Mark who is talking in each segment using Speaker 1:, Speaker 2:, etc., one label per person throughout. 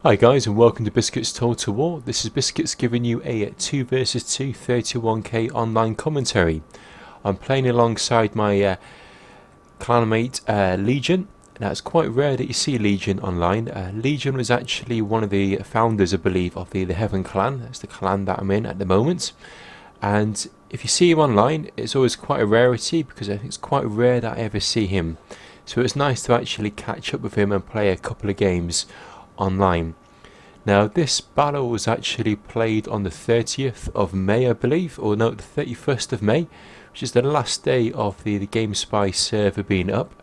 Speaker 1: Hi guys, and welcome to Biscuits Total War. This is Biscuits giving you a 2 versus 2 31k online commentary. I'm playing alongside my clanmate Legion. Now it's quite rare that you see Legion online. Legion was actually one of the founders, I believe, of the Heaven clan. That's the clan that I'm in at the moment. And if you see him online, it's always quite a rarity because I think it's quite rare that I ever see him. So it's nice to actually catch up with him and play a couple of games online. Now this battle was actually played on the 30th of May, I believe, or no, the 31st of May, which is the last day of the GameSpy server being up.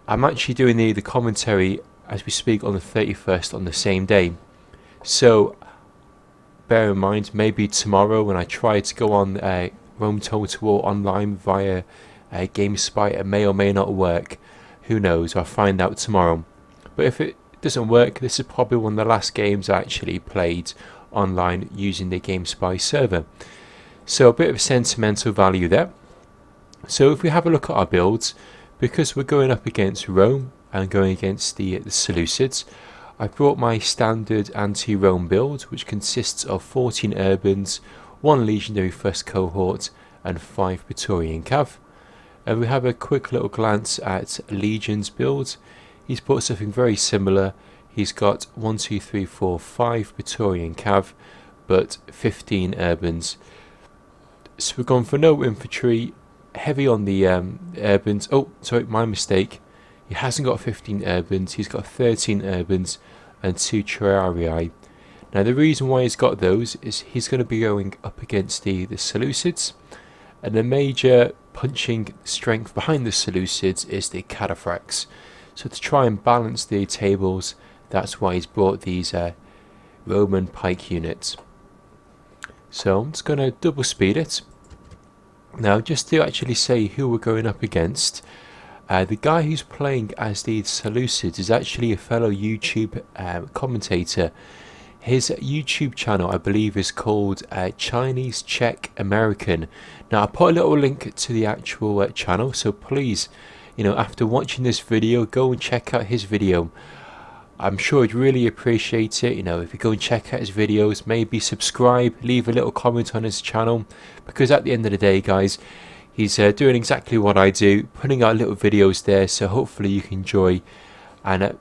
Speaker 1: I'm actually doing the commentary as we speak on the 31st on the same day. So bear in mind, maybe tomorrow when I try to go on Rome Total War online via GameSpy, it may or may not work. Who knows, I'll find out tomorrow. But if it doesn't work, this is probably one of the last games I actually played online using the GameSpy server. So a bit of sentimental value there. So if we have a look at our builds, because we're going up against Rome and going against the Seleucids, I brought my standard anti-Rome build, which consists of 14 urbans, 1 legendary first cohort and 5 Praetorian cav. And we have a quick little glance at Legion's build. He's brought something very similar. He's got 1, 2, 3, 4, 5 Praetorian cav, but 15 urbans. So we've gone for no infantry, heavy on the urbans. Oh, sorry, my mistake. He hasn't got 15 urbans. He's got 13 urbans and 2 triarii. Now the reason why he's got those is he's going to be going up against the Seleucids, and the major punching strength behind the Seleucids is the cataphracts. So to try and balance the tables, that's why he's brought these Roman pike units. So I'm just going to double speed it. Now just to actually say who we're going up against, the guy who's playing as the Seleucids is actually a fellow YouTube commentator. His YouTube channel, I believe, is called Chinese Czech American. Now I put a little link to the actual channel, so please, after watching this video, go and check out his video. I'm sure he'd really appreciate it. If you go and check out his videos, maybe subscribe, leave a little comment on his channel, because at the end of the day, guys, he's doing exactly what I do, putting out little videos there, so hopefully you can enjoy. And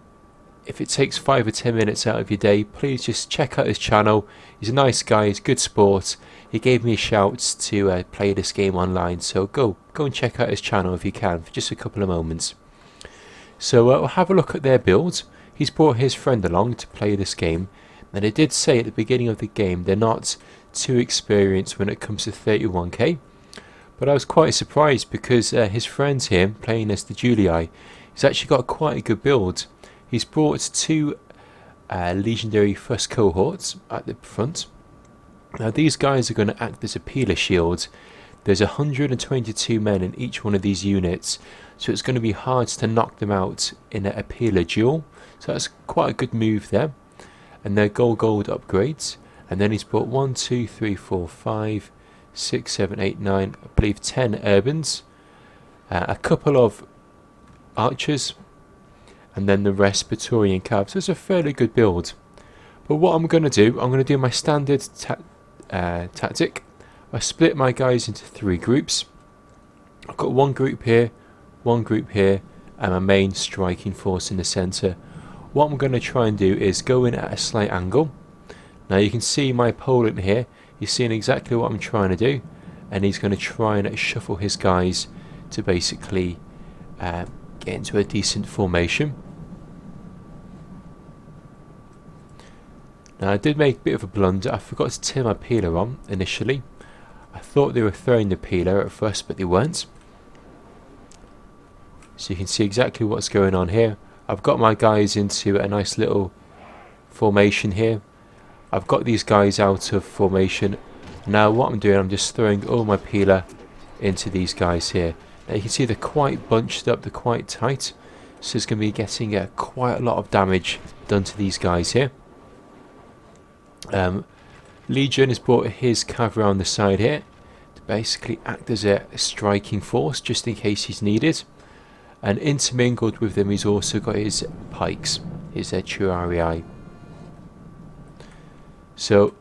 Speaker 1: if it takes 5 or 10 minutes out of your day, please just check out his channel. He's a nice guy, he's good sport. He gave me a shout to play this game online, so go and check out his channel if you can for just a couple of moments. So we'll have a look at their build. He's brought his friend along to play this game, and they did say at the beginning of the game they're not too experienced when it comes to 31k, but I was quite surprised because his friend's here playing as the Julii. He's actually got quite a good build. He's brought 2 legendary first cohorts at the front. Now these guys are going to act as a peeler shield. There's 122 men in each one of these units, so it's going to be hard to knock them out in a peeler duel. So that's quite a good move there. And they're gold upgrades. And then he's brought 1, 2, 3, 4, 5, 6, 7, 8, 9, I believe 10 urbans, a couple of archers, and then the rest Praetorian cav. So it's a fairly good build. But what I'm going to do, I'm going to do my standard tactic. I split my guys into 3 groups. I've got 1 group here, 1 group here, and my main striking force in the centre. What I'm going to try and do is go in at a slight angle. Now you can see my opponent here. He's seeing exactly what I'm trying to do, and he's going to try and shuffle his guys to basically get into a decent formation. Now I did make a bit of a blunder. I forgot to turn my peeler on initially. I thought they were throwing the peeler at first, but they weren't. So you can see exactly what's going on here. I've got my guys into a nice little formation here. I've got these guys out of formation. Now what I'm doing, I'm just throwing all my peeler into these guys here. Now you can see they're quite bunched up, they're quite tight. So it's going to be getting quite a lot of damage done to these guys here. Legion has brought his cav around the side here to basically act as a striking force just in case he's needed. And intermingled with them he's also got his pikes, his triarii. So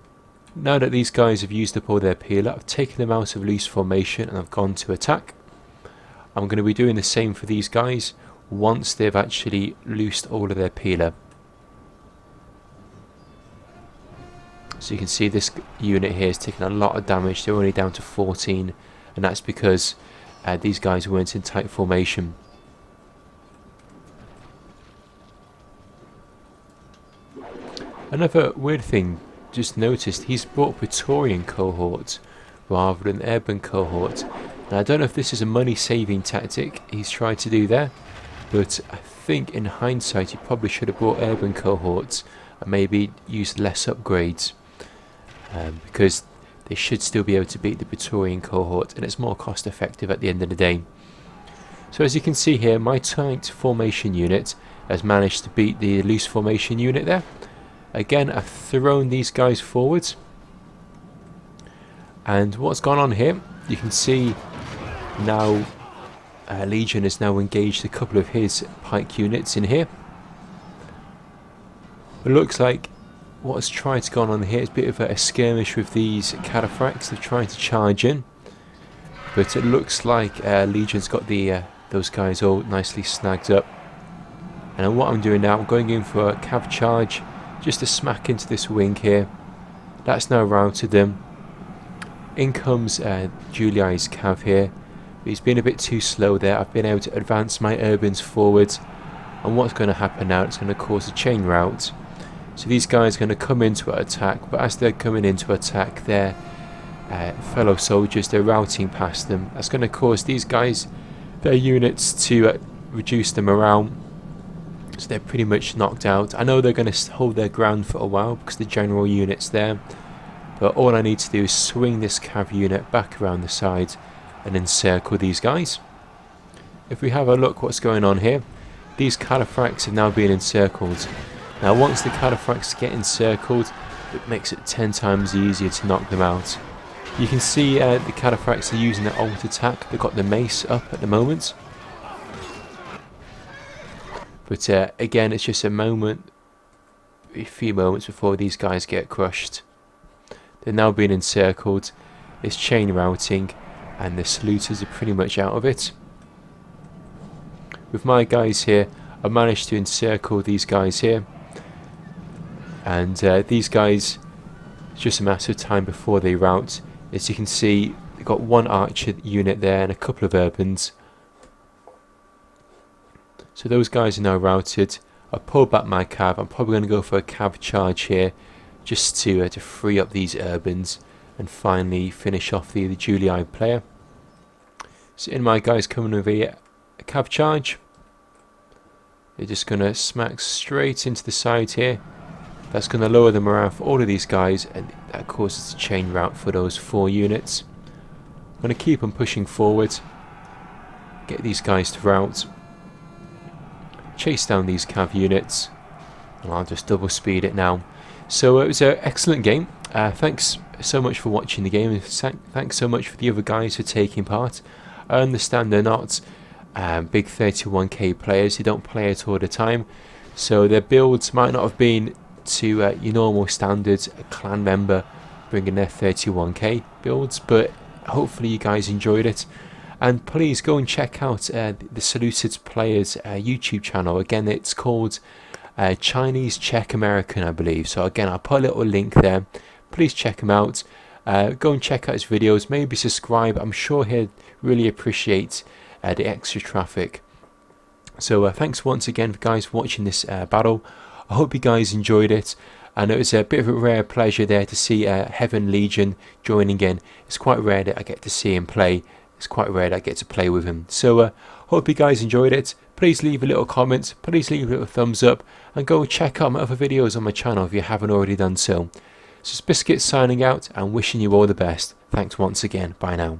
Speaker 1: now that these guys have used up all their peeler, I've taken them out of loose formation and I've gone to attack. I'm going to be doing the same for these guys once they've actually loosed all of their peeler. So you can see this unit here is taking a lot of damage. They're only down to 14, and that's because these guys weren't in tight formation. Another weird thing, just noticed, he's brought Praetorian cohort rather than urban cohort. Now I don't know if this is a money saving tactic he's tried to do there, but I think in hindsight he probably should have brought urban cohorts and maybe used less upgrades, because they should still be able to beat the Praetorian cohort, and it's more cost effective at the end of the day. So as you can see here, my tight formation unit has managed to beat the loose formation unit there. Again, I've thrown these guys forwards, and what's gone on here, you can see now Legion has now engaged a couple of his pike units in here. It looks like what's tried to go on here is a bit of a skirmish with these cataphracts. They're trying to charge in, but it looks like Legion's got the those guys all nicely snagged up. And what I'm doing now, I'm going in for a cav charge just to smack into this wing here. That's now routed them. In comes Julii's cav here. He's been a bit too slow there. I've been able to advance my urbans forward, and what's going to happen now, it's going to cause a chain rout. So these guys are going to come into attack, but as they're coming into attack, their fellow soldiers, they're routing past them. That's going to cause these guys, their units, to reduce the morale. So they're pretty much knocked out. I know they're going to hold their ground for a while because the general unit's there, but all I need to do is swing this cav unit back around the side and encircle these guys. If we have a look what's going on here, these cataphracts have now been encircled. Now once the cataphracts get encircled, it makes it 10 times easier to knock them out. You can see the cataphracts are using their alt attack. They've got the mace up at the moment. But again, it's just a few moments before these guys get crushed. They're now being encircled. It's chain routing, and the Seleucids are pretty much out of it. With my guys here, I managed to encircle these guys here. And these guys, it's just a matter of time before they rout. As you can see, they've got one archer unit there and a couple of urbans. So those guys are now routed. I pulled back my cav. I'm probably going to go for a cav charge here, just to free up these urbans and finally finish off the Julii player. So in my guys coming with a cav charge. They're just going to smack straight into the side here. That's going to lower the morale for all of these guys, and that causes a chain rout for those 4 units. I'm going to keep on pushing forward, get these guys to rout, chase down these cav units, and I'll just double speed it now. So it was an excellent game. Thanks so much for watching the game, and thanks so much for the other guys for taking part. I understand they're not big 31k players, they don't play it all the time, so their builds might not have been to your normal standards, a clan member bringing their 31k builds, but hopefully you guys enjoyed it. And please go and check out the Seleucid Players YouTube channel. Again, it's called Chinese Czech American, I believe. So again, I'll put a little link there. Please check him out. Go and check out his videos. Maybe subscribe. I'm sure he'd really appreciate the extra traffic. So thanks once again, guys, for watching this battle. I hope you guys enjoyed it. And it was a bit of a rare pleasure there to see Heaven Legion joining in. It's quite rare that I get to see him play. It's quite rare that I get to play with him. So hope you guys enjoyed it. Please leave a little comment. Please leave a little thumbs up. And go check out my other videos on my channel if you haven't already done so. So it's Biscuits signing out and wishing you all the best. Thanks once again. Bye now.